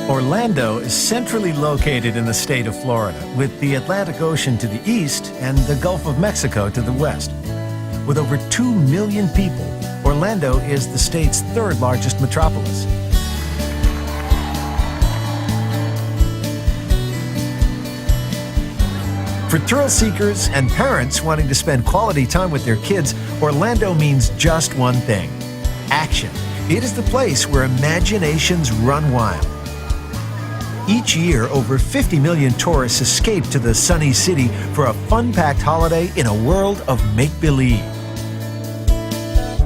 Orlando is centrally located in the state of Florida, with the Atlantic Ocean to the east and the Gulf of Mexico to the west. With over 2 million people, Orlando is the state's third largest metropolis. For thrill seekers and parents wanting to spend quality time with their kids, Orlando means just one thing: action. It is the place where imaginations run wild. Each year, over 50 million tourists escape to the sunny city for a fun-packed holiday in a world of make-believe.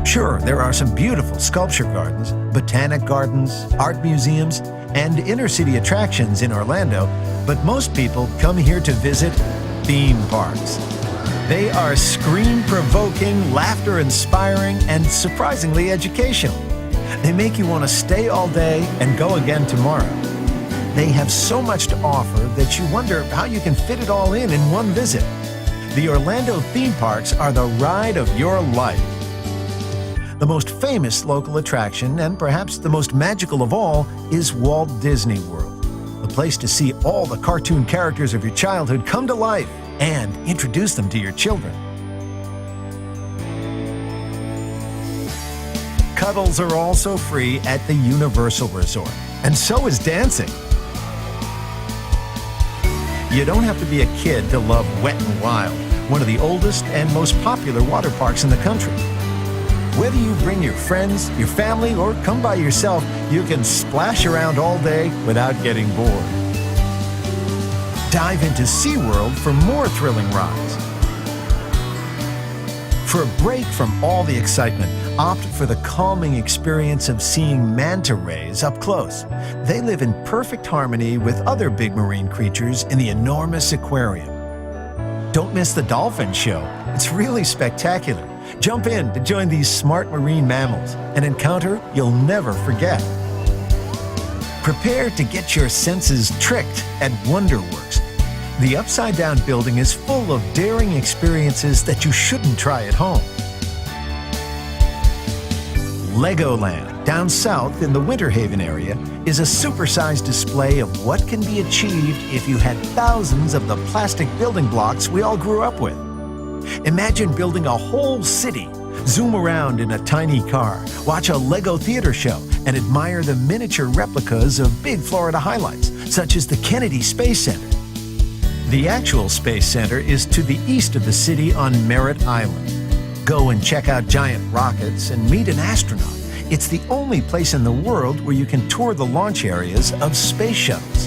Sure, there are some beautiful sculpture gardens, botanic gardens, art museums, and inner-city attractions in Orlando, but most people come here to visit theme parks. They are scream-provoking, laughter-inspiring, and surprisingly educational. They make you want to stay all day and go again tomorrow. They have so much to offer that you wonder how you can fit it all in one visit. The Orlando theme parks are the ride of your life. The most famous local attraction, and perhaps the most magical of all, is Walt Disney World, the place to see all the cartoon characters of your childhood come to life and introduce them to your children. Cuddles are also free at the Universal Resort, and so is dancing. You don't have to be a kid to love Wet n Wild, one of the oldest and most popular water parks in the country. Whether you bring your friends, your family, or come by yourself, you can splash around all day without getting bored. Dive into SeaWorld for more thrilling rides. For a break from all the excitement, opt for the calming experience of seeing manta rays up close. They live in perfect harmony with other big marine creatures in the enormous aquarium. Don't miss the dolphin show. It's really spectacular. Jump in to join these smart marine mammals, an encounter you'll never forget. Prepare to get your senses tricked at WonderWorks. The upside-down building is full of daring experiences that you shouldn't try at home. Legoland, down south in the Winter Haven area, is a supersized display of what can be achieved if you had thousands of the plastic building blocks we all grew up with. Imagine building a whole city. Zoom around in a tiny car, watch a Lego theater show, and admire the miniature replicas of big Florida highlights, such as the Kennedy Space Center. The actual Space Center is to the east of the city on Merritt Island. Go and check out giant rockets and meet an astronaut. It's the only place in the world where you can tour the launch areas of space shuttles.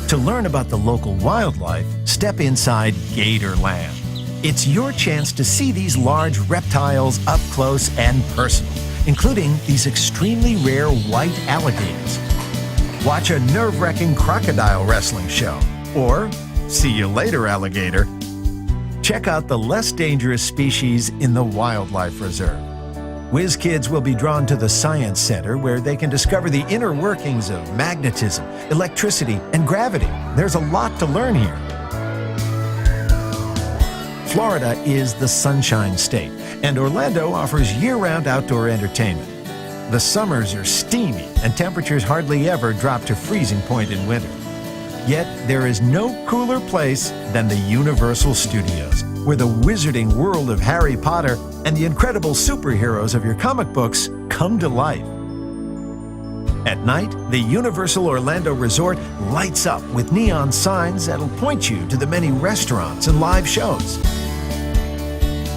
To learn about the local wildlife, step inside Gatorland. It's your chance to see these large reptiles up close and personal, including these extremely rare white alligators. Watch a nerve-wracking crocodile wrestling show, or see you later, alligator. Check out the less dangerous species in the Wildlife Reserve. Whiz kids will be drawn to the Science Center, where they can discover the inner workings of magnetism, electricity, and gravity. There's a lot to learn here. Florida is the Sunshine State, and Orlando offers year-round outdoor entertainment. The summers are steamy, and temperatures hardly ever drop to freezing point in winter. Yet, there is no cooler place than the Universal Studios, where the wizarding world of Harry Potter and the incredible superheroes of your comic books come to life. At night, the Universal Orlando Resort lights up with neon signs that'll point you to the many restaurants and live shows.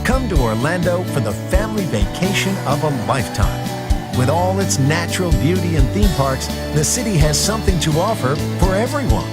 Come to Orlando for the family vacation of a lifetime. With all its natural beauty and theme parks, the city has something to offer for everyone.